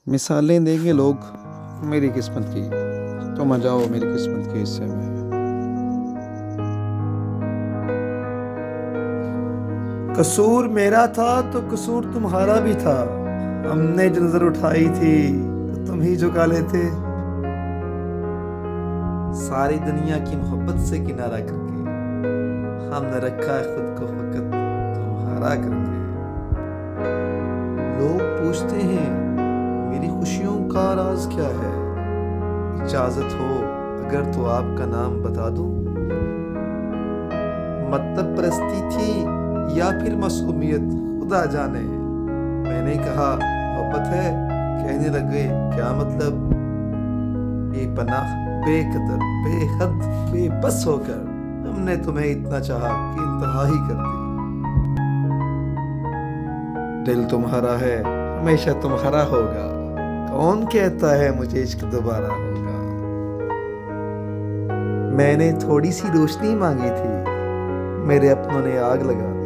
مثالیں دیں گے لوگ میری قسمت کی، تم آ جاؤ میری قسمت کے حصے میں۔ قصور میرا تھا تو قصور تمہارا بھی تھا، ہم نے جو نظر اٹھائی تھی تو تم ہی جھکا لیتے۔ ساری دنیا کی محبت سے کنارہ کر کے ہم نے رکھا ہے خود کو فقط تمہارا کر کے۔ لوگ پوچھتے ہیں میری خوشیوں کا راز کیا ہے، اجازت ہو اگر تو آپ کا نام بتا دوں۔ مطلب پرستی تھی یا پھر معصومیت خدا جانے، میں نے کہا محبت ہے، کہنے لگے کیا مطلب۔ بے پناہ، بے قدر، بے حد، بے بس ہو کر ہم نے تمہیں اتنا چاہا کہ انتہا ہی کر دی۔ دل تمہارا ہے ہمیشہ تمہارا ہوگا، کون کہتا ہے مجھے عشق دوبارہ ہوگا۔ میں نے تھوڑی سی روشنی مانگی تھی، میرے اپنوں نے آگ لگا دی۔